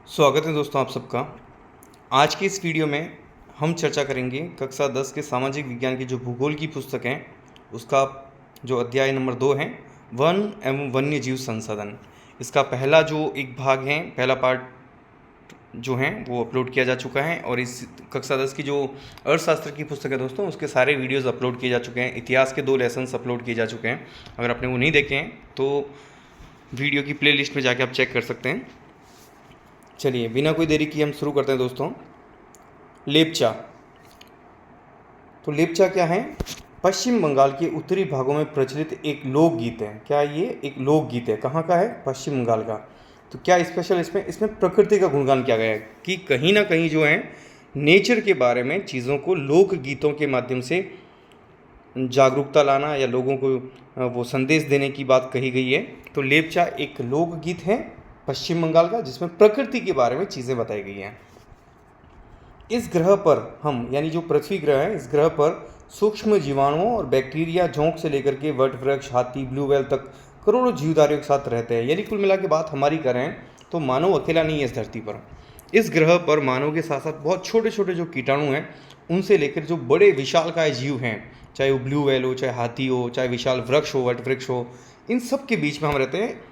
स्वागत है दोस्तों आप सबका। आज की इस वीडियो में हम चर्चा करेंगे कक्षा 10 के सामाजिक विज्ञान की जो भूगोल की पुस्तक है उसका जो अध्याय नंबर 2 है, वन एवं वन्य जीव संसाधन। इसका पहला जो एक भाग है, पहला पार्ट जो है वो अपलोड किया जा चुका है। और इस कक्षा 10 की जो अर्थशास्त्र की पुस्तक है दोस्तों, उसके सारे वीडियोज़ अपलोड किए जा चुके हैं। इतिहास के 2 लेसन्स अपलोड किए जा चुके हैं। अगर आपने वो नहीं देखे हैं तो वीडियो की प्लेलिस्ट में जाके आप चेक कर सकते हैं। चलिए बिना कोई देरी किए हम शुरू करते हैं दोस्तों। लेप्चा। तो लेप्चा क्या है? पश्चिम बंगाल के उत्तरी भागों में प्रचलित एक लोकगीत है। क्या ये एक लोकगीत है? कहाँ का है? पश्चिम बंगाल का। तो क्या स्पेशल इसमें प्रकृति का गुणगान किया गया है कि कहीं ना कहीं जो है नेचर के बारे में चीज़ों को लोकगीतों के माध्यम से जागरूकता लाना या लोगों को वो संदेश देने की बात कही गई है। तो लेप्चा एक लोकगीत है पश्चिम बंगाल का, जिसमें प्रकृति के बारे में चीज़ें बताई गई हैं। इस ग्रह पर हम, यानी जो पृथ्वी ग्रह है, इस ग्रह पर सूक्ष्म जीवाणुओं और बैक्टीरिया, जोंक से लेकर के वट वृक्ष, हाथी, ब्लू व्हेल तक करोड़ों जीवधारियों के साथ रहते हैं। यानी कुल मिला के बात हमारी करें तो मानव अकेला नहीं है इस धरती पर। इस ग्रह पर मानव के साथ साथ बहुत छोटे छोटे जो कीटाणु हैं, उनसे लेकर जो बड़े विशालकाय जीव हैं, चाहे वो ब्लू व्हेल हो, चाहे हाथी हो, चाहे विशाल वृक्ष हो, वट वृक्ष हो, इन सब के बीच में हम रहते हैं।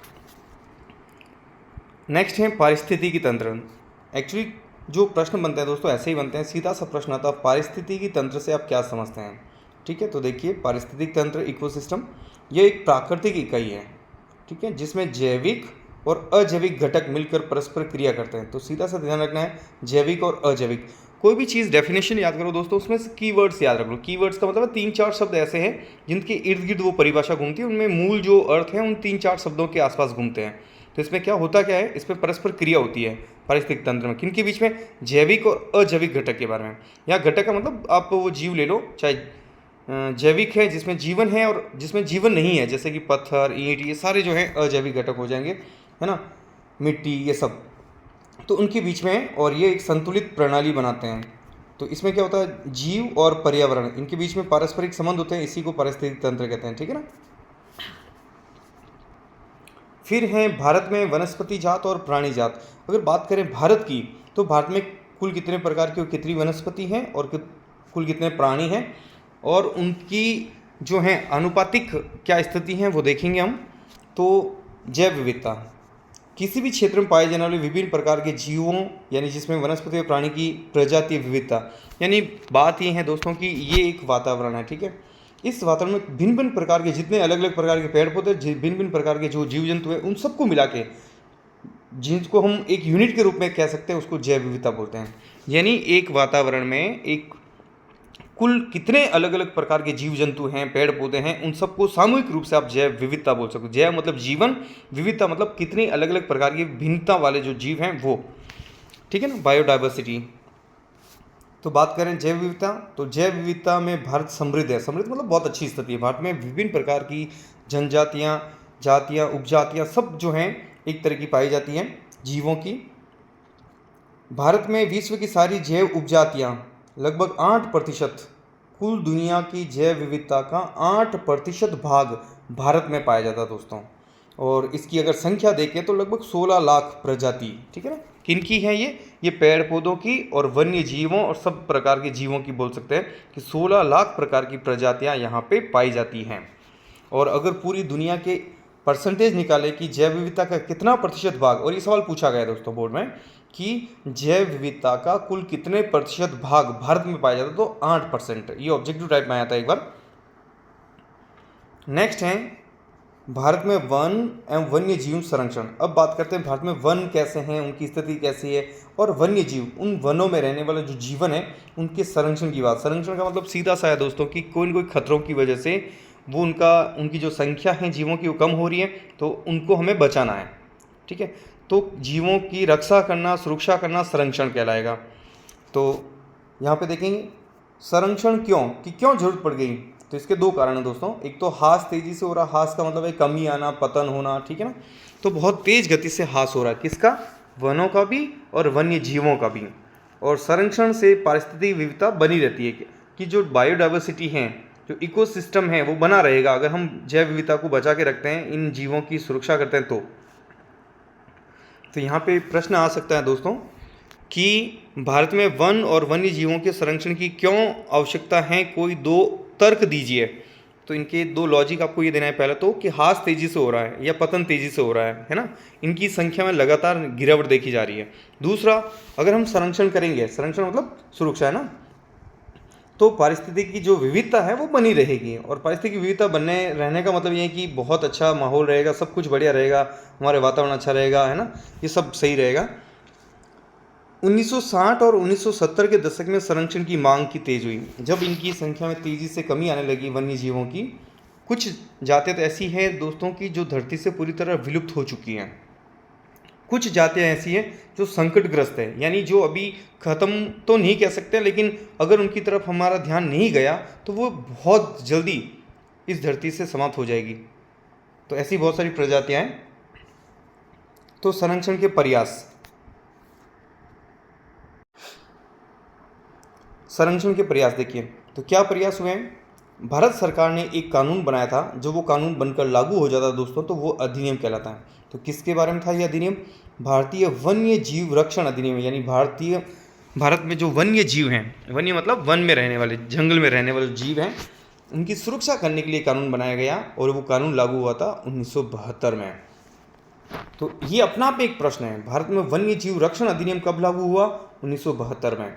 नेक्स्ट है पारिस्थितिकी तंत्र। एक्चुअली जो प्रश्न बनते हैं दोस्तों ऐसे ही बनते हैं, सीधा सा प्रश्न आता है पारिस्थितिकी तंत्र से आप क्या समझते हैं। ठीक है, तो देखिए पारिस्थितिक तंत्र, इकोसिस्टम, ये एक प्राकृतिक इकाई है, ठीक है, जिसमें जैविक और अजैविक घटक मिलकर परस्पर क्रिया करते हैं। तो सीधा सा ध्यान रखना है, जैविक और अजैविक। कोई भी चीज़ डेफिनेशन याद करो दोस्तों, उसमें से कीवर्ड्स याद रख लो। कीवर्ड्स का मतलब 3-4 शब्द ऐसे हैं जिनके इर्द गिर्द वो परिभाषा घूमती है, उनमें मूल जो अर्थ है उन 3-4 शब्दों के आसपास घूमते हैं। तो इसमें क्या होता क्या है, इसमें परस्पर क्रिया होती है पारिस्थितिक तंत्र में। किनके बीच में? जैविक और अजैविक घटक के बारे में। यहाँ घटक का मतलब आप वो जीव ले लो, चाहे जैविक है जिसमें जीवन है और जिसमें जीवन नहीं है, जैसे कि पत्थर, ईंट, ये सारे जो हैं अजैविक घटक हो जाएंगे, है ना, मिट्टी, ये सब। तो उनके बीच में, और ये एक संतुलित प्रणाली बनाते हैं। तो इसमें क्या होता है, जीव और पर्यावरण, इनके बीच में पारस्परिक संबंध होते हैं, इसी को पारिस्थितिक तंत्र कहते हैं। ठीक है ना। फिर हैं भारत में वनस्पति जात और प्राणी जात। अगर बात करें भारत की, तो भारत में कुल कितने प्रकार की और कितनी वनस्पति हैं और कुल कितने प्राणी हैं, और उनकी जो है आनुपातिक क्या स्थिति है वो देखेंगे हम। तो जैव विविधता, किसी भी क्षेत्र में पाए जाने वाले विभिन्न प्रकार के जीवों, यानी जिसमें वनस्पति और प्राणी की प्रजातीय विविधता, यानी बात ये है दोस्तों कि ये एक वातावरण है। ठीक है, इस वातावरण में भिन्न भिन्न प्रकार के जितने अलग अलग प्रकार के पेड़ पौधे, भिन्न भिन्न प्रकार के जो जीव जंतु हैं, उन सबको मिला के जिनको हम एक यूनिट के रूप में कह सकते हैं, उसको जैव विविधता बोलते हैं। यानी एक वातावरण में एक कुल कितने अलग अलग प्रकार के जीव जंतु हैं, पेड़ पौधे हैं, उन सबको सामूहिक रूप से आप जैव विविधता बोल सकते हो। जैव मतलब जीवन, विविधता मतलब कितनी अलग अलग प्रकार की भिन्नता वाले जो जीव हैं वो। ठीक है ना, बायोडाइवर्सिटी। तो बात करें जैव विविधता, तो जैव विविधता में भारत समृद्ध है। समृद्ध मतलब बहुत अच्छी स्थिति है। भारत में विभिन्न प्रकार की जनजातियाँ, जातियाँ, उपजातियाँ सब जो हैं एक तरह की पाई जाती हैं जीवों की। भारत में विश्व की सारी जैव उपजातियाँ लगभग 8%, कुल दुनिया की जैव विविधता का 8% भाग भारत में पाया जाता है दोस्तों। और इसकी अगर संख्या देखें तो लगभग 16 लाख प्रजाति। ठीक है ना, किनकी है ये पेड़ पौधों की और वन्य जीवों और सब प्रकार के जीवों की बोल सकते हैं कि 16 लाख प्रकार की प्रजातियां यहाँ पे पाई जाती हैं। और अगर पूरी दुनिया के परसेंटेज निकाले कि जैव विविधता का कितना प्रतिशत भाग, और ये सवाल पूछा गया है दोस्तों बोर्ड में कि जैव विविधता का कुल कितने प्रतिशत भाग भारत में पाया जाता है, तो 8%। ये ऑब्जेक्टिव टाइप में आया था एक बार। नेक्स्ट है भारत में वन एवं वन्य जीव संरक्षण। अब बात करते हैं भारत में वन कैसे हैं, उनकी स्थिति कैसी है, और वन्य जीव, उन वनों में रहने वाले जो जीवन है उनके संरक्षण की बात। संरक्षण का मतलब सीधा सा है दोस्तों कि कोई न कोई खतरों की वजह से वो उनकी जो संख्या है जीवों की वो कम हो रही है, तो उनको हमें बचाना है। ठीक है, तो जीवों की रक्षा करना, सुरक्षा करना संरक्षण कहलाएगा। तो यहाँ पे देखेंगे संरक्षण क्यों जरूरत पड़ गई। तो इसके 2 कारण हैं दोस्तों। एक तो ह्रास तेजी से हो रहा, ह्रास का मतलब है कमी आना, पतन होना। ठीक है ना, तो बहुत तेज गति से ह्रास हो रहा है, किसका? वनों का भी और वन्य जीवों का भी। और संरक्षण से पारिस्थितिक विविधता बनी रहती है कि जो बायोडाइवर्सिटी है, जो इकोसिस्टम है वो बना रहेगा अगर हम जैव विविधता को बचा के रखते हैं, इन जीवों की सुरक्षा करते हैं। तो यहाँ पे प्रश्न आ सकता है दोस्तों कि भारत में वन और वन्य जीवों के संरक्षण की क्यों आवश्यकता है, कोई दो तर्क दीजिए। तो इनके दो लॉजिक आपको ये देना है। पहला तो कि ह्रास तेजी से हो रहा है या पतन तेजी से हो रहा है ना, इनकी संख्या में लगातार गिरावट देखी जा रही है। दूसरा, अगर हम संरक्षण करेंगे, संरक्षण मतलब सुरक्षा है ना, तो पारिस्थितिकी की जो विविधता है वो बनी रहेगी। और पारिस्थितिकी विविधता बनने रहने का मतलब ये है कि बहुत अच्छा माहौल रहेगा, सब कुछ बढ़िया रहेगा, हमारे वातावरण अच्छा रहेगा, है ना, ये सब सही रहेगा। 1960 और 1970 के दशक में संरक्षण की मांग की तेज हुई, जब इनकी संख्या में तेजी से कमी आने लगी वन्य जीवों की। कुछ जातियाँ तो ऐसी हैं दोस्तों की जो धरती से पूरी तरह विलुप्त हो चुकी हैं, कुछ जातियाँ ऐसी हैं जो संकटग्रस्त है, यानी जो अभी ख़त्म तो नहीं कह सकते, लेकिन अगर उनकी तरफ हमारा ध्यान नहीं गया तो वो बहुत जल्दी इस धरती से समाप्त हो जाएगी। तो ऐसी बहुत सारी प्रजातियाँ हैं। तो संरक्षण के प्रयास, संरक्षण के प्रयास देखिए, तो क्या प्रयास हुए हैं। भारत सरकार ने एक कानून बनाया था, जो वो कानून बनकर लागू हो जाता है दोस्तों तो वो अधिनियम कहलाता है। तो किसके बारे में था ये अधिनियम, भारतीय वन्य जीव रक्षण अधिनियम, यानी भारत में जो वन्य जीव हैं, वन्य मतलब वन में रहने वाले, जंगल में रहने वाले जीव हैं, उनकी सुरक्षा करने के लिए कानून बनाया गया और वो कानून लागू हुआ था 1972 में। तो ये अपना आप एक प्रश्न है, भारत में वन्य जीव रक्षण अधिनियम कब लागू हुआ, 1972 में।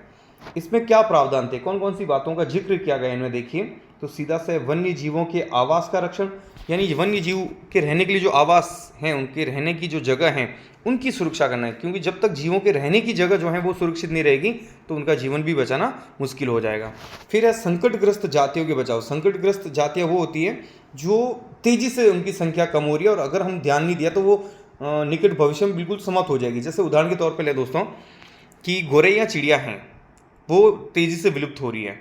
इसमें क्या प्रावधान थे, कौन कौन सी बातों का जिक्र किया गया इनमें देखिए। तो सीधा से वन्य जीवों के आवास का रक्षण, यानी वन्य जीव के रहने के लिए जो आवास हैं, उनके रहने की जो जगह है उनकी सुरक्षा करना है, क्योंकि जब तक जीवों के रहने की जगह जो है वो सुरक्षित नहीं रहेगी तो उनका जीवन भी बचाना मुश्किल हो जाएगा। फिर है संकटग्रस्त जातियों के बचाव। संकटग्रस्त जातियाँ वो होती है जो तेजी से उनकी संख्या कम हो रही है और अगर हम ध्यान नहीं दिया तो वो निकट भविष्य में बिल्कुल समाप्त हो जाएगी। जैसे उदाहरण के तौर पर ले दोस्तों कि गोरैया चिड़िया हैं, वो तेज़ी से विलुप्त हो रही है।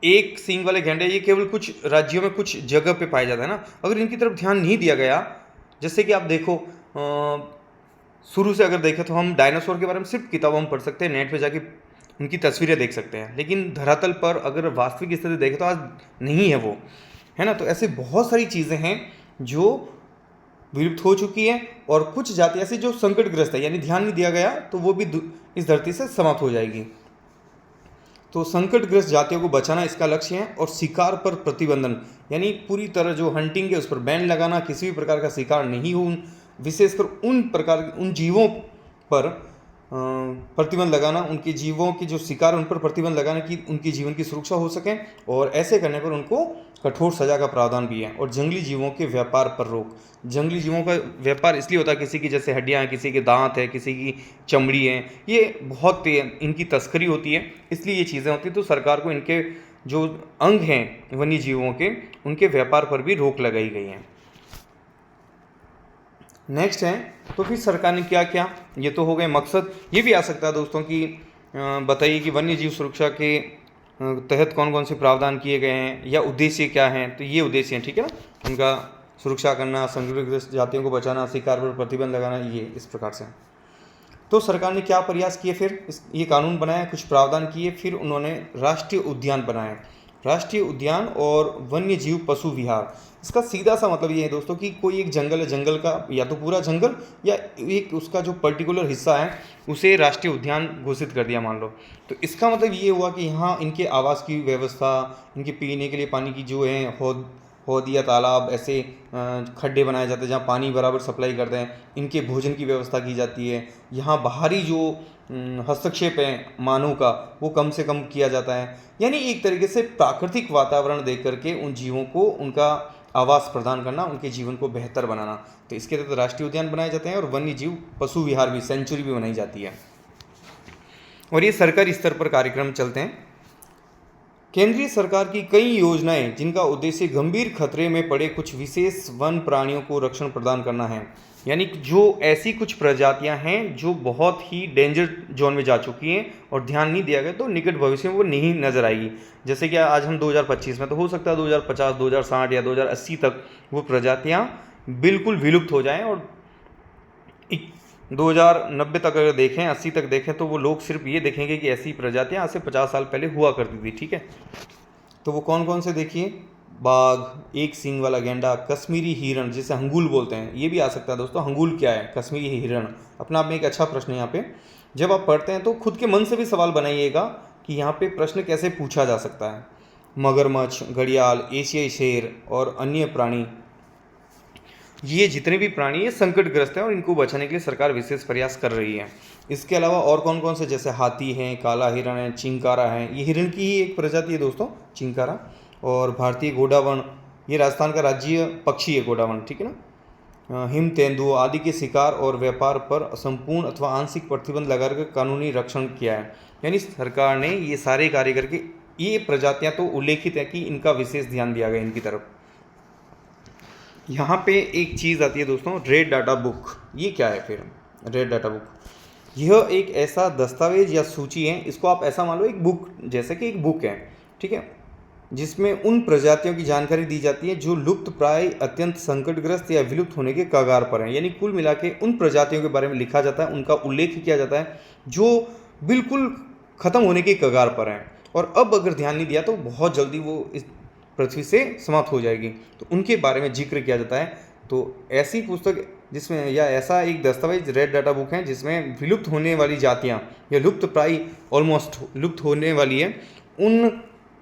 एक सींग वाले गैंडे ये केवल कुछ राज्यों में कुछ जगह पे पाया जाता है ना, अगर इनकी तरफ ध्यान नहीं दिया गया, जैसे कि आप देखो शुरू से अगर देखें तो हम डायनासोर के बारे में सिर्फ किताबों में पढ़ सकते हैं, नेट पे जाके उनकी तस्वीरें देख सकते हैं, लेकिन धरातल पर अगर वास्तविक स्थिति देखें तो आज नहीं है वो, है ना। तो ऐसे बहुत सारी चीज़ें हैं जो विलुप्त हो चुकी है और कुछ जाति ऐसी जो संकटग्रस्त है, यानी ध्यान नहीं दिया गया तो वो भी इस धरती से समाप्त हो जाएगी। तो संकटग्रस्त जातियों को बचाना इसका लक्ष्य है। और शिकार पर प्रतिबंधन, यानी पूरी तरह जो हंटिंग है उस पर बैन लगाना, किसी भी प्रकार का शिकार नहीं हो, विशेषकर उन जीवों पर प्रतिबंध लगाना, उनके जीवों की जो शिकार उन पर प्रतिबंध लगाना कि उनकी जीवन की सुरक्षा हो सके, और ऐसे करने पर उनको कठोर सजा का प्रावधान भी है। और जंगली जीवों के व्यापार पर रोक। जंगली जीवों का व्यापार इसलिए होता है, किसी की जैसे हड्डियाँ हैं, किसी के दांत है, किसी की चमड़ी है, ये बहुत इनकी तस्करी होती है, इसलिए ये चीज़ें होती हैं। तो सरकार को इनके जो अंग हैं वन्य जीवों के, उनके व्यापार पर भी रोक लगाई गई है। नेक्स्ट है, तो फिर सरकार ने क्या किया, ये तो हो गए मकसद। ये भी आ सकता है दोस्तों कि बताइए कि वन्य जीव सुरक्षा के तहत कौन कौन से प्रावधान किए गए हैं या उद्देश्य क्या हैं। तो ये उद्देश्य हैं, ठीक है ना, उनका सुरक्षा करना, संकटग्रस्त जातियों को बचाना, शिकार पर प्रतिबंध लगाना, ये इस प्रकार से। तो सरकार ने क्या प्रयास किए, फिर ये कानून बनाया, कुछ प्रावधान किए, फिर उन्होंने राष्ट्रीय उद्यान बनाए। राष्ट्रीय उद्यान और वन्य जीव पशु विहार, इसका सीधा सा मतलब ये है दोस्तों कि कोई एक जंगल है, जंगल का या तो पूरा जंगल या एक उसका जो पर्टिकुलर हिस्सा है उसे राष्ट्रीय उद्यान घोषित कर दिया मान लो। तो इसका मतलब ये हुआ कि यहाँ इनके आवास की व्यवस्था, इनके पीने के लिए पानी की जो है हौद या तालाब, ऐसे खड्डे बनाए जाते हैं जहाँ पानी बराबर सप्लाई करते हैं, इनके भोजन की व्यवस्था की जाती है। यहाँ बाहरी जो हस्तक्षेप है मानव का वो कम से कम किया जाता है, यानी एक तरीके से प्राकृतिक वातावरण देख करके उन जीवों को उनका आवास प्रदान करना, उनके जीवन को बेहतर बनाना। तो इसके तहत राष्ट्रीय उद्यान बनाए जाते हैं और वन्य जीव पशु विहार भी, सेंचुरी भी बनाई जाती है। और ये सरकारी स्तर पर कार्यक्रम चलते हैं। केंद्रीय सरकार की कई योजनाएं जिनका उद्देश्य गंभीर खतरे में पड़े कुछ विशेष वन प्राणियों को रक्षण प्रदान करना है, यानी जो ऐसी कुछ प्रजातियां हैं जो बहुत ही डेंजर जोन में जा चुकी हैं और ध्यान नहीं दिया गया तो निकट भविष्य में वो नहीं नजर आएगी। जैसे कि आज हम 2025 में, तो हो सकता है 2050, 2060 या 2080 तक वो प्रजातियां बिल्कुल विलुप्त हो जाएं, और 2090 तक अगर देखें, 80 तक देखें, तो वो लोग सिर्फ ये देखेंगे कि ऐसी प्रजातियां आज से 50 साल पहले हुआ करती थी, ठीक है। तो वो कौन कौन से देखिए, बाघ, एक सींग वाला गैंडा, कश्मीरी हिरण जिसे हंगूल बोलते हैं, ये भी आ सकता है दोस्तों। हंगूल क्या है? कश्मीरी हिरण अपना आप में एक अच्छा प्रश्न है यहाँ पे। जब आप पढ़ते हैं तो खुद के मन से भी सवाल बनाइएगा कि यहाँ पे प्रश्न कैसे पूछा जा सकता है। मगरमच्छ, घड़ियाल, एशियाई शेर और अन्य प्राणी, ये जितने भी प्राणी ये संकटग्रस्त हैं और इनको बचाने के लिए सरकार विशेष प्रयास कर रही है। इसके अलावा और कौन कौन से, जैसे हाथी हैं, काला हिरण है, चिंकारा है, ये हिरण की ही एक प्रजाति है दोस्तों, चिंकारा। और भारतीय गोडावण, ये राजस्थान का राज्य पक्षी है गोडावण, ठीक है ना। हिम तेंदुआ आदि के शिकार और व्यापार पर संपूर्ण अथवा आंशिक प्रतिबंध लगाकर कानूनी रक्षण किया है। यानी सरकार ने ये सारे कार्य करके, ये प्रजातियां तो उल्लेखित है कि इनका विशेष ध्यान दिया गया इनकी तरफ। यहाँ पे एक चीज़ आती है दोस्तों, रेड डाटा बुक। ये क्या है फिर रेड डाटा बुक? यह एक ऐसा दस्तावेज या सूची है, इसको आप ऐसा मान लो एक बुक, जैसे कि एक बुक है, ठीक है, जिसमें उन प्रजातियों की जानकारी दी जाती है जो लुप्त प्राय, अत्यंत संकटग्रस्त या विलुप्त होने के कगार पर हैं। यानी कुल मिला के उन प्रजातियों के बारे में लिखा जाता है, उनका उल्लेख किया जाता है जो बिल्कुल ख़त्म होने के कगार पर हैं, और अब अगर ध्यान नहीं दिया तो बहुत जल्दी वो इस पृथ्वी से समाप्त हो जाएगी, तो उनके बारे में जिक्र किया जाता है। तो ऐसी पुस्तक जिसमें, या ऐसा एक दस्तावेज रेड डाटा बुक है जिसमें विलुप्त होने वाली जातियाँ या लुप्त प्राय, ऑलमोस्ट लुप्त होने वाली है, उन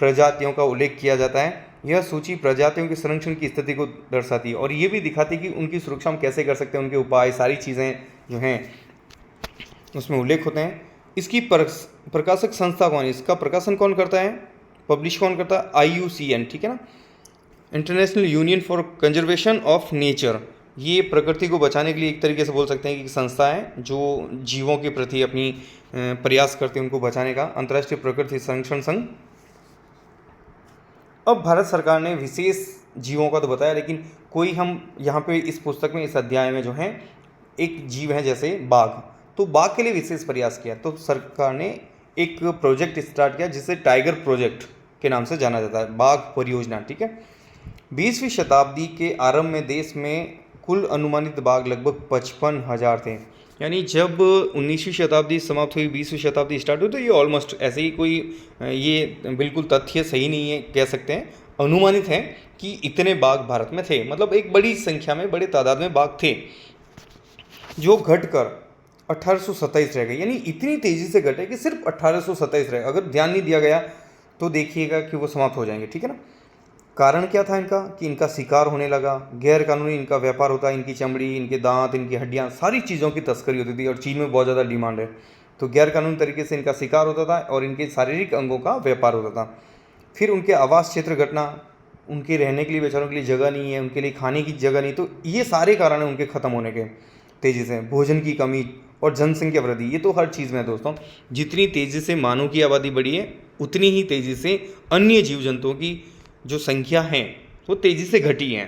प्रजातियों का उल्लेख किया जाता है। यह सूची प्रजातियों के संरक्षण की स्थिति को दर्शाती है और ये भी दिखाती है कि उनकी सुरक्षा हम कैसे कर सकते हैं, उनके उपाय, सारी चीज़ें जो हैं उसमें उल्लेख होते हैं। इसकी प्रकाशक संस्था कौन है, इसका प्रकाशन कौन करता है, पब्लिश कौन करता है? IUCN, ठीक है ना, international union for conservation of nature. ये प्रकृति को बचाने के लिए एक तरीके से बोल सकते हैं कि एक संस्था है जो जीवों के प्रति अपनी प्रयास करते हैं उनको बचाने का, अंतर्राष्ट्रीय प्रकृति संरक्षण संघ। अब भारत सरकार ने विशेष जीवों का तो बताया, लेकिन कोई हम यहाँ पे इस पुस्तक में, इस अध्याय में जो है एक जीव है जैसे बाघ, तो बाघ के लिए विशेष प्रयास किया, तो सरकार ने एक प्रोजेक्ट स्टार्ट किया जिसे टाइगर प्रोजेक्ट के नाम से जाना जाता है, बाघ परियोजना, ठीक है। 20वीं शताब्दी के आरंभ में देश में कुल अनुमानित बाघ लगभग 55,000 थे। यानी जब 19वीं शताब्दी समाप्त हुई, 20वीं शताब्दी स्टार्ट हुई, तो ये ऑलमोस्ट ऐसे ही, कोई ये बिल्कुल तथ्य सही नहीं है कह सकते हैं, अनुमानित है कि इतने बाघ भारत में थे। मतलब एक बड़ी संख्या में, बड़े तादाद में बाघ थे, जो घटकर 1827 रह गए। यानी इतनी तेज़ी से घटे कि सिर्फ 1827 रहे। अगर ध्यान नहीं दिया गया तो देखिएगा कि वो समाप्त हो जाएंगे, ठीक है ना। कारण क्या था इनका, कि इनका शिकार होने लगा, गैर कानूनी इनका व्यापार होता है, इनकी चमड़ी, इनके दांत, इनकी हड्डियाँ, सारी चीज़ों की तस्करी होती थी, और चीन में बहुत ज़्यादा डिमांड है, तो गैर कानूनी तरीके से इनका शिकार होता था और इनके शारीरिक अंगों का व्यापार होता था। फिर उनके आवास क्षेत्र घटना, उनके रहने के लिए, बेचारों के लिए जगह नहीं है, उनके लिए खाने की जगह नहीं, तो ये सारे कारण हैं उनके ख़त्म होने के तेज़ी से। भोजन की कमी और जनसंख्या वृद्धि, ये तो हर चीज़ में है दोस्तों। जितनी तेज़ी से मानव की आबादी बढ़ी है, उतनी ही तेज़ी से अन्य जीव जंतुओं की जो संख्या है वो तेज़ी से घटी है।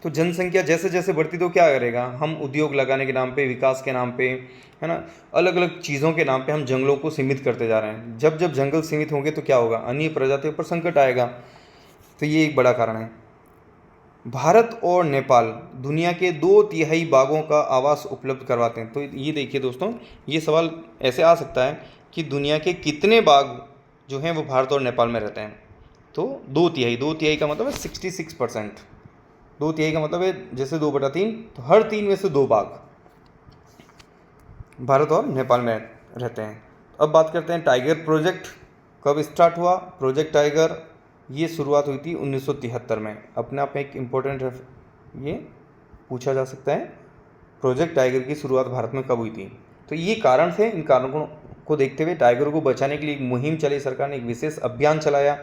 तो जनसंख्या जैसे जैसे बढ़ती, तो क्या करेगा, हम उद्योग लगाने के नाम पे, विकास के नाम पे, है ना, अलग अलग चीज़ों के नाम पे हम जंगलों को सीमित करते जा रहे हैं। जब जब जंगल सीमित होंगे तो क्या होगा, अन्य प्रजातियों पर संकट आएगा। तो ये एक बड़ा कारण है। भारत और नेपाल दुनिया के 2/3 बाघों का आवास उपलब्ध करवाते हैं। तो ये देखिए दोस्तों, ये सवाल ऐसे आ सकता है कि दुनिया के कितने बाघ जो हैं वो भारत और नेपाल में रहते हैं। तो 2/3 का मतलब है 66%। 2/3 का मतलब है जैसे 2/3, तो हर 3 में से 2 बाघ भारत और नेपाल में रहते हैं। अब बात करते हैं टाइगर प्रोजेक्ट कब स्टार्ट हुआ। प्रोजेक्ट टाइगर ये शुरुआत हुई थी 1973 में। अपने आप में एक इम्पोर्टेंट ये पूछा जा सकता है, प्रोजेक्ट टाइगर की शुरुआत भारत में कब हुई थी। तो ये कारण थे, इन कारणों को देखते हुए टाइगरों को बचाने के लिए एक मुहिम चलाई सरकार ने, एक विशेष अभियान चलाया,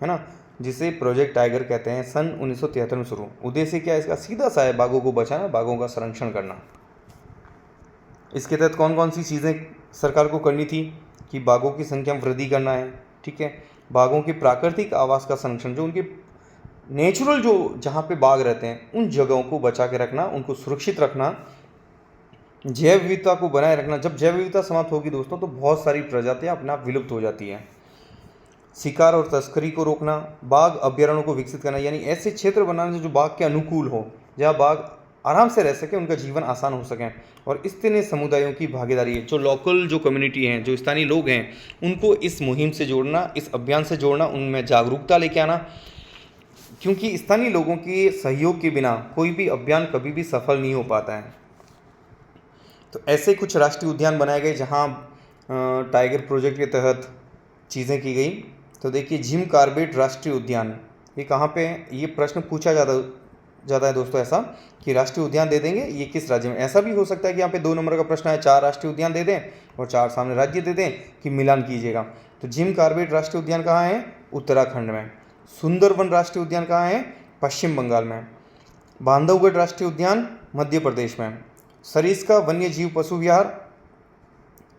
है ना, जिसे प्रोजेक्ट टाइगर कहते हैं। सन 1973 में शुरू। उद्देश्य क्या है इसका, सीधा सा है, बाघों को बचाना, बाघों का संरक्षण करना। इसके तहत कौन कौन सी चीज़ें सरकार को करनी थी, कि बाघों की संख्या में वृद्धि करना है, ठीक है, बाघों के प्राकृतिक आवास का संरक्षण, जो उनके नेचुरल जो जहाँ पे बाघ रहते हैं उन जगहों को बचा के रखना, उनको सुरक्षित रखना, जैव विविधता को बनाए रखना। जब जैव विविधता समाप्त होगी दोस्तों, तो बहुत सारी प्रजातियाँ अपने आप विलुप्त हो जाती हैं। शिकार और तस्करी को रोकना, बाघ अभ्यारण्यों को विकसित करना, यानी ऐसे क्षेत्र बनाने जो बाघ के अनुकूल हो, जहाँ बाघ आराम से रह सके, उनका जीवन आसान हो सके। और स्थानीय समुदायों की भागीदारी है, जो लोकल जो कम्युनिटी हैं, जो स्थानीय लोग हैं, उनको इस मुहिम से जोड़ना, इस अभियान से जोड़ना, उनमें जागरूकता लेके आना। क्योंकि स्थानीय लोगों के सहयोग के बिना कोई भी अभियान कभी भी सफल नहीं हो पाता है। तो ऐसे कुछ राष्ट्रीय उद्यान बनाए गए जहाँ टाइगर प्रोजेक्ट के तहत चीज़ें की गई। तो देखिए जिम कॉर्बेट राष्ट्रीय उद्यान, ये कहाँ पे है? ये प्रश्न पूछा जाता है दोस्तों ऐसा कि राष्ट्रीय उद्यान दे देंगे, ये किस राज्य में? ऐसा भी हो सकता है कि यहाँ पे 2 नंबर का प्रश्न है, 4 राष्ट्रीय उद्यान दे दें और 4 सामने राज्य दे दें कि मिलान कीजिएगा। तो जिम कॉर्बेट राष्ट्रीय उद्यान कहाँ है? उत्तराखंड में। सुंदरवन राष्ट्रीय उद्यान कहाँ है? पश्चिम बंगाल में। बांधवगढ़ राष्ट्रीय उद्यान मध्य प्रदेश में। सरिस्का वन्य जीव पशु विहार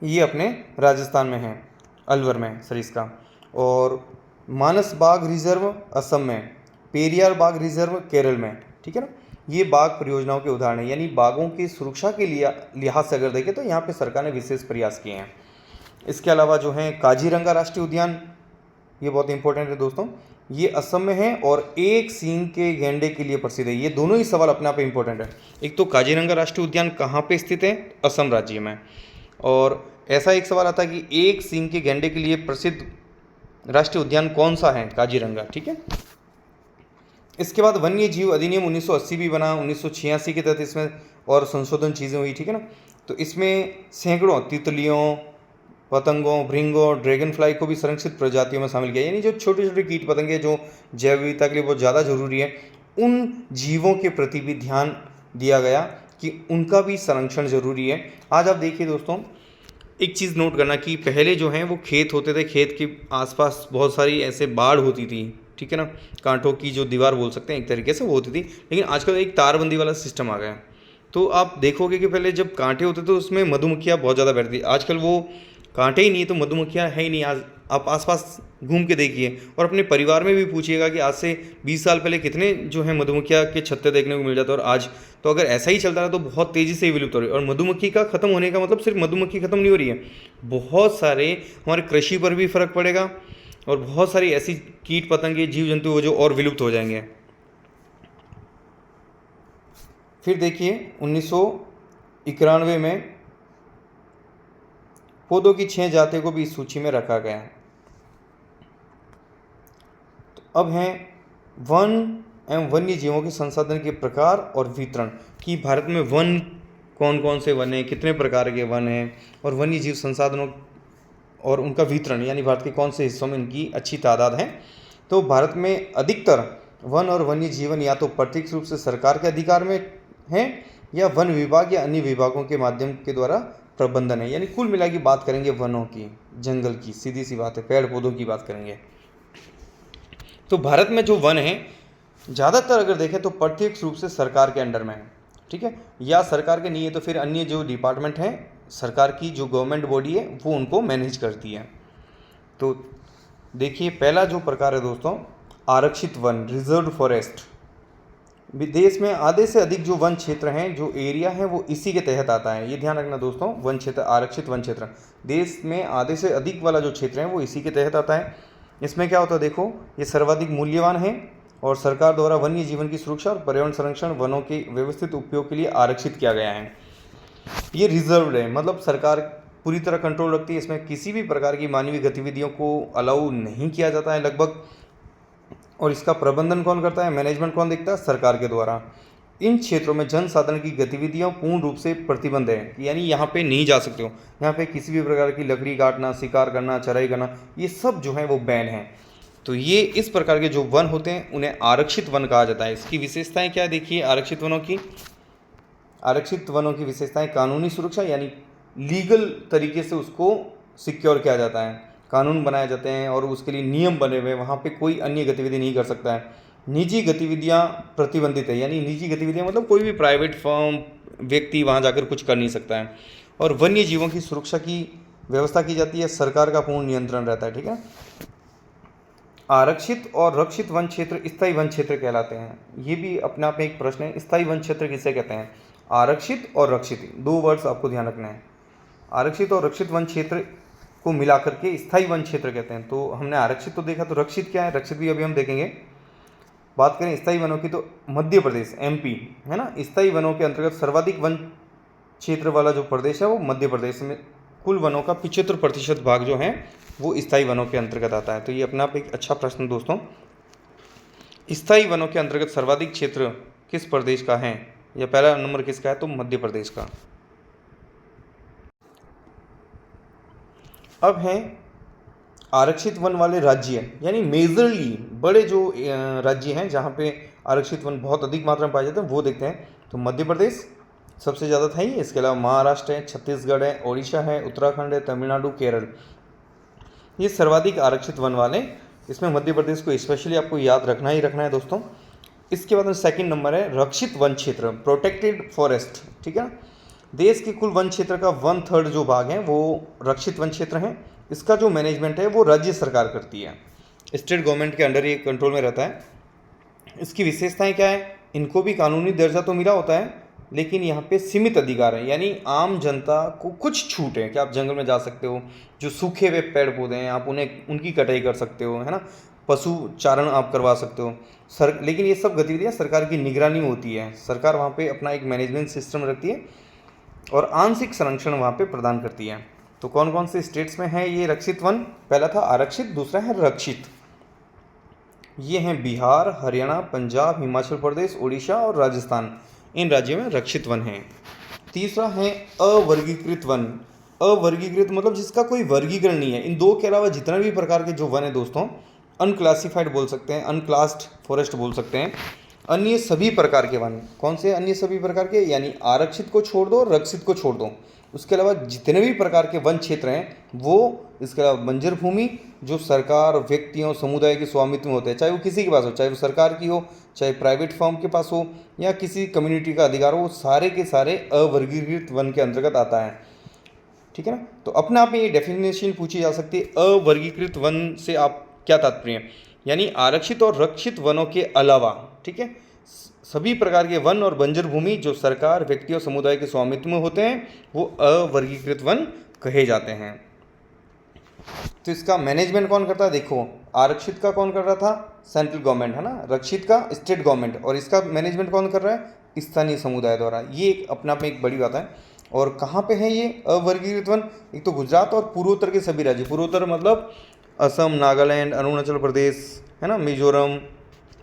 ये अपने राजस्थान में है, अलवर में सरिस्का। और मानस बाघ रिजर्व असम में, पेरियार बाघ रिजर्व केरल में, ठीक है ना। ये बाघ परियोजनाओं के उदाहरण हैं, यानी बाघों की सुरक्षा के लिए लिहाज से अगर देखें तो यहाँ पे सरकार ने विशेष प्रयास किए हैं। इसके अलावा जो है काजीरंगा राष्ट्रीय उद्यान, ये बहुत इंपॉर्टेंट है दोस्तों, ये असम में है और एक सींग के गैंडे के लिए प्रसिद्ध है। ये दोनों ही सवाल अपने आप में इंपॉर्टेंट है। एक तो काजीरंगा राष्ट्रीय उद्यान कहाँ पे स्थित है? असम राज्य में। और ऐसा एक सवाल आता है कि एक सींग के गैंडे के लिए प्रसिद्ध राष्ट्रीय उद्यान कौन सा है? काजीरंगा, ठीक है। इसके बाद वन्य जीव अधिनियम 1980 भी बना, 1986 के तहत इसमें और संशोधन चीज़ें हुई, ठीक है ना। तो इसमें सैकड़ों तितलियों, पतंगों, भृंगों, ड्रैगन फ्लाई को भी संरक्षित प्रजातियों में शामिल किया, यानी जो छोटे छोटे कीट पतंगे जो जैव विविधता के लिए बहुत ज़्यादा जरूरी है, उन जीवों के प्रति भी ध्यान दिया गया कि उनका भी संरक्षण जरूरी है। आज आप देखिए दोस्तों, एक चीज़ नोट करना कि पहले जो है वो खेत होते थे, खेत के आसपास बहुत सारी ऐसे बाढ़ होती थी, ठीक है ना, कांटों की जो दीवार बोल सकते हैं एक तरीके से वो होती थी। लेकिन आजकल एक तारबंदी वाला सिस्टम आ गया। तो आप देखोगे कि पहले जब कांटे होते थे उसमें मधुमक्खियाँ बहुत ज़्यादा बैठती थी, आजकल वो कांटे ही नहीं तो मधुमक्खियाँ है ही नहीं। आज आप आसपास घूम के देखिए और अपने परिवार में भी पूछिएगा कि आज से 20 साल पहले कितने जो है मधुमक्खियाँ के छत्ते देखने को मिल जाते और आज। तो अगर ऐसा ही चलता रहा तो बहुत तेज़ी से ही विलुप्त हो रही है। और मधुमक्खी का खत्म होने का मतलब सिर्फ मधुमक्खी खत्म नहीं हो रही है, बहुत सारे हमारे कृषि पर भी फर्क पड़ेगा और बहुत सारी ऐसी कीट पतंगे जीव जंतु जो और विलुप्त हो जाएंगे। फिर देखिए 1991 में पौधों की 6 जातियों को भी इस सूची में रखा गया है। तो अब हैं वन एवं वन्य जीवों के संसाधन के प्रकार और वितरण, कि भारत में वन कौन कौन से वन हैं, कितने प्रकार के वन हैं, और वन्य जीव संसाधनों और उनका वितरण, यानी भारत के कौन से हिस्सों में इनकी अच्छी तादाद है। तो भारत में अधिकतर वन और वन्य जीवन या तो प्रत्यक्ष रूप से सरकार के अधिकार में है या वन विभाग या अन्य विभागों के माध्यम के द्वारा प्रबंधन है। यानी कुल मिला के बात करेंगे वनों की, जंगल की, सीधी सी बात है, पेड़ पौधों की बात करेंगे। तो भारत में जो वन है ज़्यादातर अगर देखें तो प्रत्यक्ष रूप से सरकार के अंडर में है, ठीक है, या सरकार के नहीं है तो फिर अन्य जो डिपार्टमेंट हैं सरकार की, जो गवर्नमेंट बॉडी है वो उनको मैनेज करती है। तो देखिए पहला जो प्रकार है दोस्तों, आरक्षित वन, रिजर्व्ड फॉरेस्ट। देश में आधे से अधिक जो वन क्षेत्र हैं, जो एरिया है वो इसी के तहत आता है। ये ध्यान रखना दोस्तों, वन क्षेत्र, आरक्षित वन क्षेत्र, देश में आधे से अधिक वाला जो क्षेत्र है वो इसी के तहत आता है। इसमें क्या होता है देखो, ये सर्वाधिक मूल्यवान है और सरकार द्वारा वन्य जीवन की सुरक्षा और पर्यावरण संरक्षण, वनों के व्यवस्थित उपयोग के लिए आरक्षित किया गया है। ये रिजर्व्ड है, मतलब सरकार पूरी तरह कंट्रोल रखती है, इसमें किसी भी प्रकार की मानवीय गतिविधियों को अलाउ नहीं किया जाता है लगभग। और इसका प्रबंधन कौन करता है, मैनेजमेंट कौन देखता है, सरकार के द्वारा। इन क्षेत्रों में जन साधारण की गतिविधियां पूर्ण रूप से प्रतिबंध है, यानी यहाँ पे नहीं जा सकते हो, यहाँ पे किसी भी प्रकार की लकड़ी काटना, शिकार करना, चराई करना, ये सब जो है वो बैन है। तो ये इस प्रकार के जो वन होते हैं उन्हें आरक्षित वन कहा जाता है। इसकी विशेषताएं क्या है देखिए, आरक्षित वनों की विशेषताएं, कानूनी सुरक्षा, यानी लीगल तरीके से उसको सिक्योर किया जाता है, कानून बनाए जाते हैं और उसके लिए नियम बने हुए हैं, वहाँ पे कोई अन्य गतिविधि नहीं कर सकता है। निजी गतिविधियाँ प्रतिबंधित है, यानी निजी गतिविधियाँ मतलब कोई भी प्राइवेट फर्म, व्यक्ति वहाँ जाकर कुछ कर नहीं सकता है। और वन्य जीवों की सुरक्षा की व्यवस्था की जाती है, सरकार का पूर्ण नियंत्रण रहता है, ठीक है। आरक्षित और रक्षित वन क्षेत्र स्थायी वन क्षेत्र कहलाते हैं। ये भी अपने आप में एक प्रश्न है, स्थायी वन क्षेत्र किसे कहते हैं। आरक्षित और रक्षित, 2 वर्ड्स आपको ध्यान रखना है। आरक्षित और रक्षित वन क्षेत्र को मिलाकर के स्थायी वन क्षेत्र कहते हैं। तो हमने आरक्षित तो देखा, तो रक्षित क्या है, रक्षित भी अभी हम देखेंगे। बात करें स्थायी वनों की तो मध्य प्रदेश, MP है ना, स्थायी वनों के अंतर्गत सर्वाधिक वन क्षेत्र वाला जो प्रदेश है वो मध्य प्रदेश में, कुल वनों का 75% भाग जो है वो स्थायी वनों के अंतर्गत आता है। तो ये अपना आप एक अच्छा प्रश्न दोस्तों। स्थायी वनों के अंतर्गत सर्वाधिक क्षेत्र किस प्रदेश का है, या पहला नंबर किसका है, तो मध्य प्रदेश का। अब है आरक्षित वन वाले राज्य, यानी मेजरली बड़े जो राज्य हैं जहाँ पे आरक्षित वन बहुत अधिक मात्रा में पाए जाते हैं वो देखते हैं। तो मध्य प्रदेश सबसे ज़्यादा था ही, इसके अलावा महाराष्ट्र है, छत्तीसगढ़ है, ओडिशा है, उत्तराखंड है, तमिलनाडु, केरल, ये सर्वाधिक आरक्षित वन वाले। इसमें मध्य प्रदेश को स्पेशली आपको याद रखना ही रखना है दोस्तों। इसके बाद में सेकंड नंबर है रक्षित वन क्षेत्र, प्रोटेक्टेड फॉरेस्ट, ठीक है। देश के कुल वन क्षेत्र का 1/3 जो भाग है वो रक्षित वन क्षेत्र है। इसका जो मैनेजमेंट है वो राज्य सरकार करती है, स्टेट गवर्नमेंट के अंडर ये कंट्रोल में रहता है। इसकी विशेषताएं क्या है, इनको भी कानूनी दर्जा तो मिला होता है, लेकिन यहाँ पे सीमित अधिकार है, यानी आम जनता को कुछ छूट है कि आप जंगल में जा सकते हो, जो सूखे हुए पेड़ पौधे हैं आप उनकी कटाई कर सकते हो, है ना, पशु चारण आप करवा सकते हो लेकिन ये सब गतिविधियाँ सरकार की निगरानी में होती है। सरकार वहाँ पे अपना एक मैनेजमेंट सिस्टम रखती है और आंशिक संरक्षण वहाँ पे प्रदान करती है। तो कौन कौन से स्टेट्स में है ये रक्षित वन, पहला था आरक्षित, दूसरा है रक्षित। ये हैं बिहार, हरियाणा, पंजाब, हिमाचल प्रदेश, उड़ीसा और राजस्थान, इन राज्यों में रक्षित वन हैं। तीसरा है अवर्गीकृत वन। अवर्गीकृत मतलब जिसका कोई वर्गीकरण नहीं है। इन दो के अलावा जितने भी प्रकार के जो वन है दोस्तों, अनक्लासिफाइड बोल सकते हैं, अनक्लास्ड फॉरेस्ट बोल सकते हैं। अन्य सभी प्रकार के वन, कौन से अन्य सभी प्रकार के, यानी आरक्षित को छोड़ दो, रक्षित को छोड़ दो, उसके अलावा जितने भी प्रकार के वन क्षेत्र हैं वो, इसके अलावा बंजर भूमि जो सरकार, व्यक्तियों, समुदाय के स्वामित्व में होते हैं, चाहे वो किसी के पास हो, चाहे वो सरकार की हो, चाहे प्राइवेट फर्म के पास हो, या किसी कम्युनिटी का अधिकार हो, वो सारे के सारे अवर्गीकृत वन के अंतर्गत आता है, ठीक है ना। तो अपने आप में ये डेफिनेशन पूछी जा सकती है, अवर्गीकृत वन से आप क्या तात्पर्य है, यानी आरक्षित और रक्षित वनों के अलावा, ठीक है, सभी प्रकार के वन और बंजर भूमि जो सरकार, व्यक्ति और समुदाय के स्वामित्व में होते हैं वो अवर्गीकृत वन कहे जाते हैं। तो इसका मैनेजमेंट कौन करता है, देखो आरक्षित का कौन कर रहा था, सेंट्रल गवर्नमेंट, है ना, रक्षित का स्टेट गवर्नमेंट, और इसका मैनेजमेंट कौन कर रहा है, स्थानीय समुदाय द्वारा। ये एक अपने आप में एक बड़ी बात है। और कहाँ पे है ये अवर्गीकृत वन, एक तो गुजरात और पूर्वोत्तर के सभी राज्य, पूर्वोत्तर मतलब असम, नागालैंड, अरुणाचल प्रदेश, है ना, मिजोरम,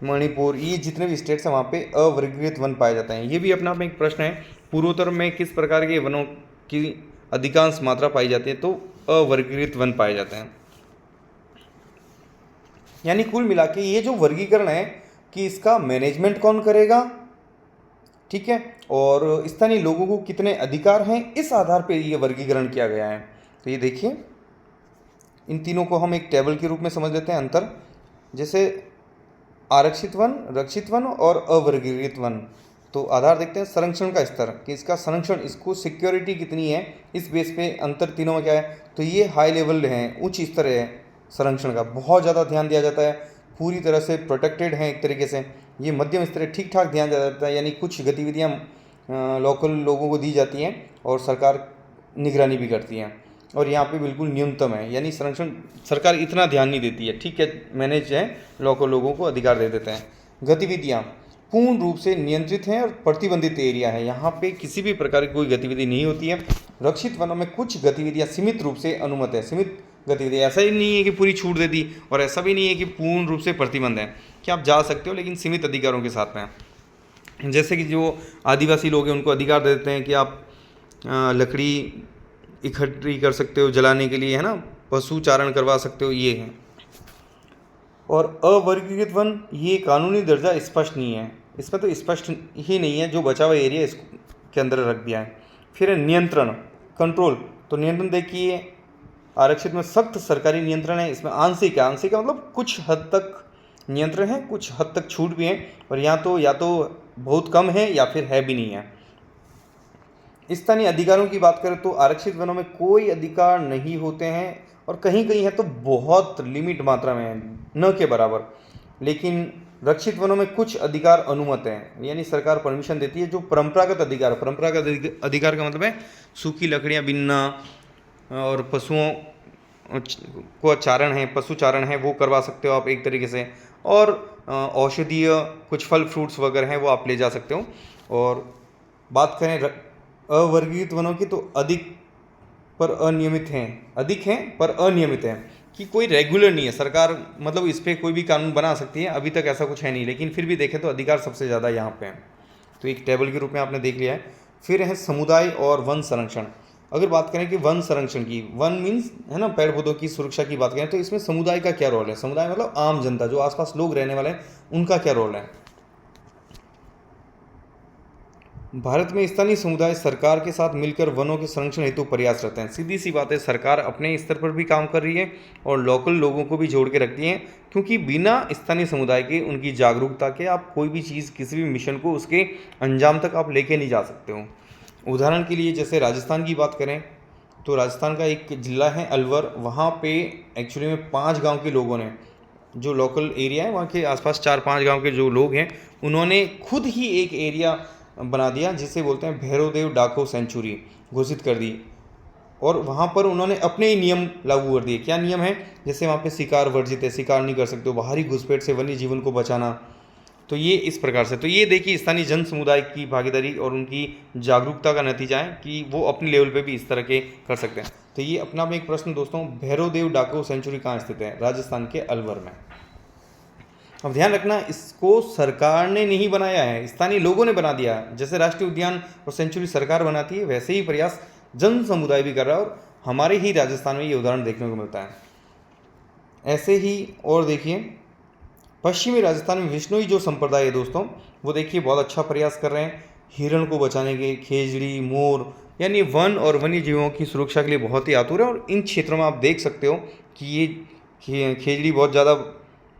मणिपुर, ये जितने भी स्टेट्स हैं वहाँ पे अवर्गीकृत वन पाए जाते हैं। ये भी अपने आप में एक प्रश्न है, पूर्वोत्तर में किस प्रकार के वनों की अधिकांश मात्रा पाई जाती है, तो अवर्गीकृत वन पाए जाते हैं। यानी कुल मिला के ये जो वर्गीकरण है कि इसका मैनेजमेंट कौन करेगा, ठीक है, और स्थानीय लोगों को कितने अधिकार हैं, इस आधार पर ये वर्गीकरण किया गया है। तो ये देखिए, इन तीनों को हम एक टेबल के रूप में समझ लेते हैं अंतर, जैसे आरक्षित वन, रक्षित वन और अवर्गीकृत वन। तो आधार देखते हैं संरक्षण का स्तर, कि इसका संरक्षण, इसको सिक्योरिटी कितनी है, इस बेस पे अंतर तीनों में क्या है। तो ये हाई लेवल है, उच्च स्तर है संरक्षण का, बहुत ज़्यादा ध्यान दिया जाता है, पूरी तरह से प्रोटेक्टेड है एक तरीके से। ये मध्यम स्तर है, ठीक ठाक ध्यान दिया जाता है, यानी कुछ गतिविधियाँ लोकल लोगों को दी जाती हैं और सरकार निगरानी भी करती है। और यहाँ पे बिल्कुल न्यूनतम है, यानी संरक्षण सरकार इतना ध्यान नहीं देती है, ठीक है, मैनेज है, लोकल लोगों को अधिकार दे देते हैं। गतिविधियाँ पूर्ण रूप से नियंत्रित हैं और प्रतिबंधित एरिया है, यहाँ पे किसी भी प्रकार की कोई गतिविधि नहीं होती है। रक्षित वनों में कुछ गतिविधियाँ सीमित रूप से अनुमत है, सीमित गतिविधि, ऐसा ही नहीं है कि पूरी छूट दे दी, और ऐसा भी नहीं है कि पूर्ण रूप से प्रतिबंध है कि आप जा सकते हो, लेकिन सीमित अधिकारों के साथ में। जैसे कि जो आदिवासी लोग हैं उनको अधिकार दे देते हैं कि आप लकड़ी इकट्ठी कर सकते हो जलाने के लिए, है ना, पशु चारण करवा सकते हो, ये है। और अवर्गीकृत वन, ये कानूनी दर्जा स्पष्ट नहीं है, इसमें तो स्पष्ट ही नहीं है, जो बचा हुआ एरिया इसके अंदर रख दिया है। फिर है नियंत्रण, कंट्रोल। तो नियंत्रण देखिए, आरक्षित में सख्त सरकारी नियंत्रण है, इसमें आंशिक है, आंशिक का मतलब कुछ हद तक नियंत्रण है, कुछ हद तक छूट भी है, और या तो बहुत कम है या फिर है भी नहीं है। स्थानीय अधिकारों की बात करें तो आरक्षित वनों में कोई अधिकार नहीं होते हैं, और कहीं कहीं है तो बहुत लिमिट मात्रा में है, न के बराबर। लेकिन रक्षित वनों में कुछ अधिकार अनुमत हैं, यानी सरकार परमिशन देती है। जो परंपरागत अधिकार का मतलब है सूखी लकड़ियां बीनना और पशुओं को चारण है, पशु चारण है, वो करवा सकते हो आप एक तरीके से। और औषधीय कुछ फल फ्रूट्स वगैरह हैं वो आप ले जा सकते हो। और बात करें अवर्गीकृत वनों की, तो अधिक पर अनियमित हैं, अधिक हैं पर अनियमित हैं। कि कोई रेगुलर नहीं है। सरकार मतलब इस पर कोई भी कानून बना सकती है, अभी तक ऐसा कुछ है नहीं, लेकिन फिर भी देखें तो अधिकार सबसे ज़्यादा यहाँ पे हैं। तो एक टेबल के रूप में आपने देख लिया है। फिर है समुदाय और वन संरक्षण। अगर बात करें कि वन संरक्षण की, वन मीन्स है ना पेड़ पौधों की सुरक्षा की बात करें, तो इसमें समुदाय का क्या रोल है। समुदाय मतलब आम जनता, जो आसपास लोग रहने वाले हैं, उनका क्या रोल है। भारत में स्थानीय समुदाय सरकार के साथ मिलकर वनों के संरक्षण हेतु प्रयासरत हैं। सीधी सी बात है, सरकार अपने स्तर पर भी काम कर रही है और लोकल लोगों को भी जोड़ के रखती है, क्योंकि बिना स्थानीय समुदाय के, उनकी जागरूकता के, आप कोई भी चीज़, किसी भी मिशन को उसके अंजाम तक आप लेके नहीं जा सकते हो। उदाहरण के लिए जैसे राजस्थान की बात करें तो राजस्थान का एक ज़िला है अलवर, वहाँ पे एक्चुअली में 5 गांव के लोगों ने, जो लोकल एरिया है वहाँ के आसपास 4-5 गांव के जो लोग हैं, उन्होंने खुद ही एक एरिया बना दिया जिसे बोलते हैं भैरवदेव डाको सेंचुरी, घोषित कर दी। और वहाँ पर उन्होंने अपने ही नियम लागू कर दिए। क्या नियम है, जैसे वहाँ पे शिकार वर्जित है, शिकार नहीं कर सकते हो, बाहरी घुसपैठ से वन्य जीवन को बचाना। तो ये इस प्रकार से, तो ये देखिए स्थानीय जन समुदाय की भागीदारी और उनकी जागरूकता का नतीजा है कि वो अपने लेवल पे भी इस तरह के कर सकते हैं। तो ये अपना में एक प्रश्न दोस्तों, भैरवदेव डाको सेंचुरी कहाँ स्थित है, राजस्थान के अलवर में। अब ध्यान रखना, इसको सरकार ने नहीं बनाया है, स्थानीय लोगों ने बना दिया। जैसे राष्ट्रीय उद्यान और सेंचुरी सरकार बनाती है, वैसे ही प्रयास जन समुदाय भी कर रहा है, और हमारे ही राजस्थान में ये उदाहरण देखने को मिलता है। ऐसे ही और देखिए, पश्चिमी राजस्थान में विश्नोई जो संप्रदाय है दोस्तों, वो देखिए बहुत अच्छा प्रयास कर रहे हैं हिरण को बचाने के। खेजड़ी, मोर, यानी वन और वन्य जीवों की सुरक्षा के लिए बहुत ही आतुर है। और इन क्षेत्रों में आप देख सकते हो कि ये खेजड़ी बहुत ज़्यादा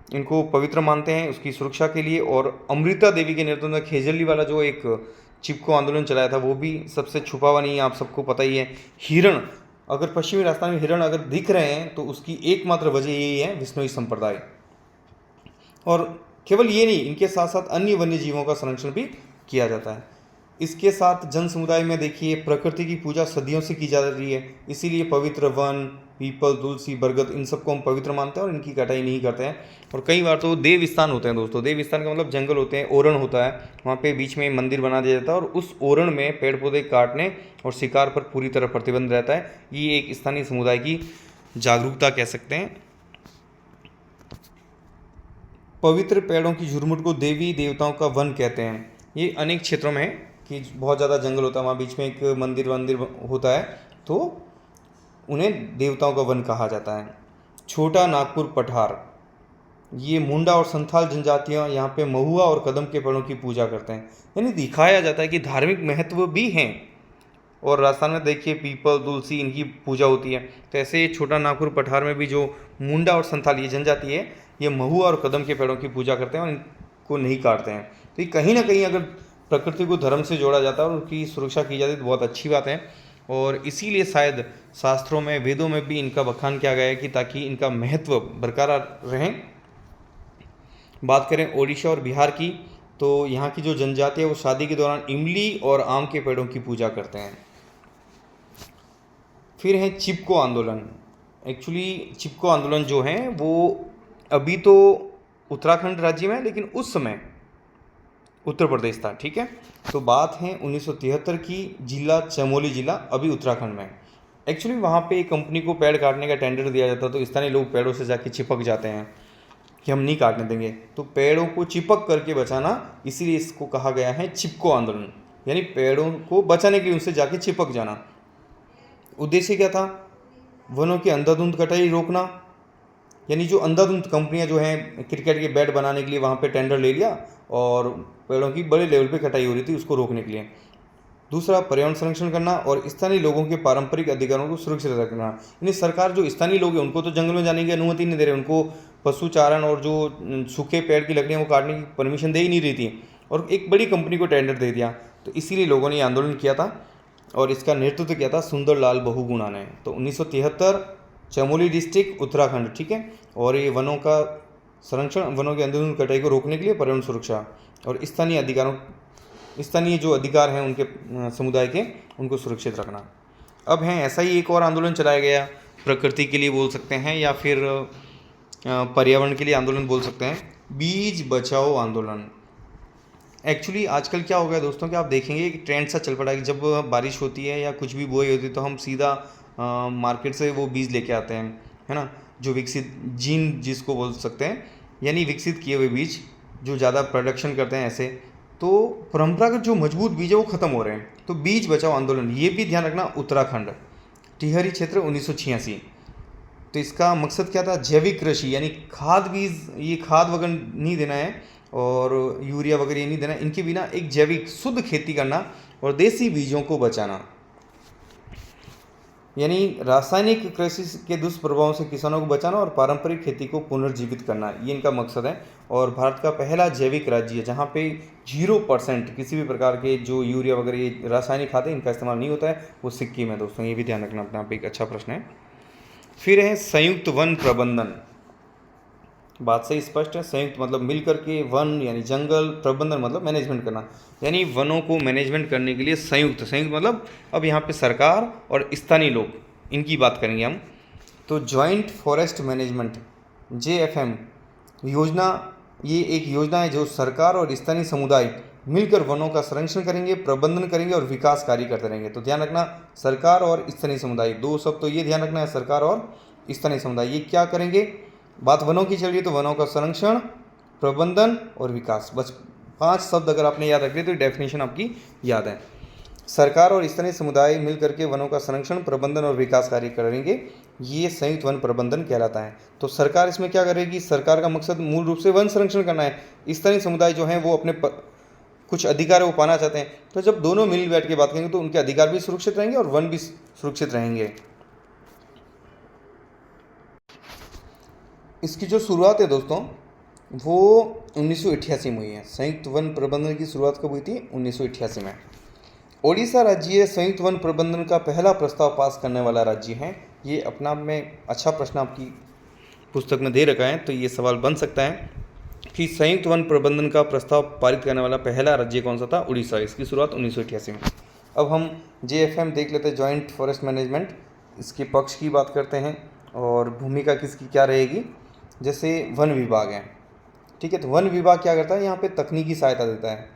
इनको पवित्र मानते हैं उसकी सुरक्षा के लिए। और अमृता देवी के नेतृत्व में खेजड़ी वाला जो एक चिपको आंदोलन चलाया था, वो भी सबसे छुपा हुआ नहीं है, आप सबको पता ही है। हिरण, अगर पश्चिमी राजस्थान में हिरण अगर दिख रहे हैं तो उसकी एकमात्र वजह यही है, विश्नोई संप्रदाय। और केवल ये नहीं, इनके साथ साथ अन्य वन्य जीवों का संरक्षण भी किया जाता है। इसके साथ जन समुदाय में देखिए प्रकृति की पूजा सदियों से की जा रही है, इसीलिए पवित्र वन, पीपल, तुलसी, बरगद, इन सबको हम पवित्र मानते हैं और इनकी कटाई नहीं करते हैं। और कई बार तो देव स्थान होते हैं दोस्तों, देव स्थान का मतलब जंगल होते हैं, ओरण होता है, वहाँ पे बीच में मंदिर बना दिया जाता है और उस ओरण में पेड़ पौधे काटने और शिकार पर पूरी तरह प्रतिबंध रहता है। ये एक स्थानीय समुदाय की जागरूकता कह सकते हैं। पवित्र पेड़ों की झुरमुट को देवी देवताओं का वन कहते हैं। ये अनेक क्षेत्रों में है कि बहुत ज़्यादा जंगल होता है, वहाँ बीच में एक मंदिर होता है, तो उन्हें देवताओं का वन कहा जाता है। छोटा नागपुर पठार, ये मुंडा और संथाल जनजातियाँ यहाँ पे महुआ और कदम के पेड़ों की पूजा करते हैं, यानी दिखाया जाता है कि धार्मिक महत्व भी हैं। और राजस्थान में देखिए पीपल, तुलसी, इनकी पूजा होती है। तो ऐसे छोटा नागपुर पठार में भी जो मुंडा और संथाल ये जनजाति है, ये महुआ और कदम के पेड़ों की पूजा करते हैं और इनको नहीं काटते हैं। तो ये कहीं ना कहीं अगर प्रकृति को धर्म से जोड़ा जाता है और उनकी सुरक्षा की जाती है तो बहुत अच्छी बात है। और इसीलिए शायद शास्त्रों में, वेदों में भी इनका बखान किया गया है कि ताकि इनका महत्व बरकरार रहे। बात करें ओडिशा और बिहार की, तो यहाँ की जो जनजाति है वो शादी के दौरान इमली और आम के पेड़ों की पूजा करते हैं। फिर है चिपको आंदोलन। एक्चुअली चिपको आंदोलन जो है वो अभी तो उत्तराखंड राज्य में है, लेकिन उस समय उत्तर प्रदेश था, ठीक है। तो बात है 1973 की, जिला चमोली, जिला अभी उत्तराखंड में। एक्चुअली वहाँ पे एक कंपनी को पेड़ काटने का टेंडर दिया जाता, तो स्थानीय लोग पेड़ों से जाके चिपक जाते हैं कि हम नहीं काटने देंगे। तो पेड़ों को चिपक करके बचाना, इसीलिए इसको कहा गया है चिपको आंदोलन, यानी पेड़ों को बचाने के लिए उनसे जाके चिपक जाना। उद्देश्य क्या था, वनों की अंधाधुंध कटाई रोकना, यानी जो अंधाधुंध कंपनियां जो हैं क्रिकेट के बैट बनाने के लिए वहाँ पे टेंडर ले लिया और पेड़ों की बड़े लेवल पे कटाई हो रही थी, उसको रोकने के लिए। दूसरा, पर्यावरण संरक्षण करना और स्थानीय लोगों के पारंपरिक अधिकारों को सुरक्षित रखना। यानी सरकार जो स्थानीय लोग हैं उनको तो जंगल में जाने की अनुमति नहीं दे रहे, उनको पशु चारण और जो सूखे पेड़ की लकड़ियाँ वो काटने की परमिशन दे ही नहीं रही थी, और एक बड़ी कंपनी को टेंडर दे दिया। तो इसीलिए लोगों ने आंदोलन किया था और इसका नेतृत्व किया था सुंदरलाल बहुगुणा ने। तो 1973, चमोली डिस्ट्रिक्ट, उत्तराखंड, ठीक है। और ये वनों का संरक्षण, वनों के अंधाधुंध कटाई को रोकने के लिए पर्यावरण सुरक्षा और स्थानीय जो अधिकार हैं उनके समुदाय के, उनको सुरक्षित रखना। अब हैं ऐसा ही एक और आंदोलन चलाया गया, प्रकृति के लिए बोल सकते हैं या फिर पर्यावरण के लिए आंदोलन बोल सकते हैं, बीज बचाओ आंदोलन। एक्चुअली आजकल क्या हो गया दोस्तों कि आप देखेंगे एक ट्रेंड सा चल पड़ा है कि जब बारिश होती है या कुछ भी बुआई होती है तो हम सीधा मार्केट से वो बीज लेके आते हैं, है ना। जो विकसित जीन जिसको बोल सकते हैं, यानी विकसित किए हुए बीज जो ज़्यादा प्रोडक्शन करते हैं ऐसे, तो परंपरागत जो मजबूत बीज है वो ख़त्म हो रहे हैं। तो बीज बचाओ आंदोलन, ये भी ध्यान रखना, उत्तराखंड, टिहरी क्षेत्र 1986। तो इसका मकसद क्या था? जैविक कृषि, यानी खाद बीज, ये खाद वगैरह नहीं देना है और यूरिया वगैरह ये नहीं देना, इनके बिना एक जैविक शुद्ध खेती करना और देसी बीजों को बचाना, यानी रासायनिक कृषि के दुष्प्रभावों से किसानों को बचाना और पारंपरिक खेती को पुनर्जीवित करना, ये इनका मकसद है। और भारत का पहला जैविक राज्य है जहाँ पे 0% किसी भी प्रकार के जो यूरिया वगैरह ये रासायनिक खाद है इनका इस्तेमाल नहीं होता है, वो सिक्किम है दोस्तों। ये भी ध्यान रखना अपने आप, एक अच्छा प्रश्न है। फिर है संयुक्त वन प्रबंधन। बात सही स्पष्ट है, संयुक्त मतलब मिलकर के, वन यानी जंगल, प्रबंधन मतलब मैनेजमेंट करना, यानी वनों को मैनेजमेंट करने के लिए संयुक्त मतलब अब यहाँ पे सरकार और स्थानीय लोग, इनकी बात करेंगे हम। तो जॉइंट फॉरेस्ट मैनेजमेंट JFM योजना, ये एक योजना है जो सरकार और स्थानीय समुदाय मिलकर वनों का संरक्षण करेंगे, प्रबंधन करेंगे और विकास कार्य करते रहेंगे। तो ध्यान रखना, सरकार और स्थानीय समुदाय, दो शब्द तो ये ध्यान रखना है, सरकार और स्थानीय समुदाय, ये क्या करेंगे? बात वनों की चल रही है तो वनों का संरक्षण, प्रबंधन और विकास, बस 5 शब्द अगर आपने याद रख लिए तो डेफिनेशन आपकी याद है। सरकार और स्थानीय समुदाय मिलकर के वनों का संरक्षण, प्रबंधन और विकास कार्य करेंगे, ये संयुक्त वन प्रबंधन कहलाता है। तो सरकार इसमें क्या करेगी? सरकार का मकसद मूल रूप से वन संरक्षण करना है। स्थानीय समुदाय जो हैं वो अपने कुछ अधिकार वो पाना चाहते हैं, तो जब दोनों मिल बैठ के बात करेंगे तो उनके अधिकार भी सुरक्षित रहेंगे और वन भी सुरक्षित रहेंगे। इसकी जो शुरुआत है दोस्तों वो 1988 में हुई है। संयुक्त वन प्रबंधन की शुरुआत कब हुई थी? 1988 में। ओडिशा राज्य संयुक्त वन प्रबंधन का पहला प्रस्ताव पास करने वाला राज्य है। ये अपना में अच्छा प्रश्न आपकी पुस्तक में दे रखा है, तो ये सवाल बन सकता है कि संयुक्त वन प्रबंधन का प्रस्ताव पारित करने वाला पहला राज्य कौन सा था? उड़ीसा। इसकी शुरुआत 1988 में। अब हम JFM देख लेते हैं, जॉइंट फॉरेस्ट मैनेजमेंट। इसके पक्ष की बात करते हैं और भूमिका किसकी क्या रहेगी। जैसे वन विभाग है, ठीक है, तो वन विभाग क्या करता है? यहाँ पे तकनीकी सहायता देता है,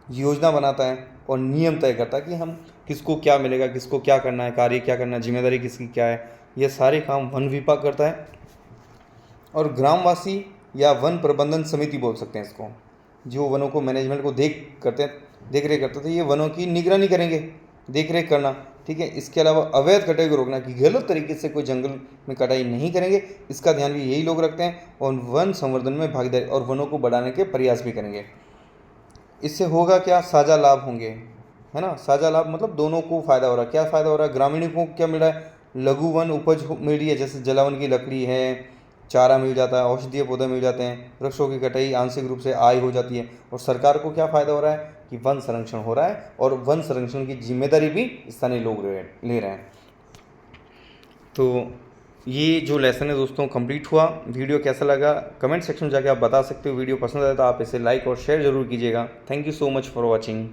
योजना बनाता है और नियम तय करता है कि हम किसको क्या मिलेगा, किसको क्या करना है, कार्य क्या करना है, जिम्मेदारी किसकी क्या है, ये सारे काम वन विभाग करता है। और ग्रामवासी या वन प्रबंधन समिति बोल सकते हैं इसको, जो वनों को मैनेजमेंट को देख रेख करते थे, ये वनों की निगरानी करेंगे, देख रेख करना, ठीक है। इसके अलावा अवैध कटाई को रोकना, कि गलत तरीके से कोई जंगल में कटाई नहीं करेंगे, इसका ध्यान भी यही लोग रखते हैं। और वन संवर्धन में भागीदारी और वनों को बढ़ाने के प्रयास भी करेंगे। इससे होगा क्या? साझा लाभ होंगे, है ना। साझा लाभ मतलब दोनों को फायदा हो रहा है। क्या फायदा हो रहा है? ग्रामीणों को क्या मिल रहा है? लघु वन उपज मिल रही है, जैसे जलावन की लकड़ी है, चारा मिल जाता है, औषधीय पौधे मिल जाते हैं, वृक्षों की कटाई आंशिक रूप से आय हो जाती है। और सरकार को क्या फ़ायदा हो रहा है कि वन संरक्षण हो रहा है और वन संरक्षण की जिम्मेदारी भी स्थानीय लोग ले रहे हैं। तो ये जो लेसन है दोस्तों कंप्लीट हुआ। वीडियो कैसा लगा कमेंट सेक्शन में जाके आप बता सकते हो। वीडियो पसंद आया तो आप इसे लाइक और शेयर जरूर कीजिएगा। Thank you so much for watching.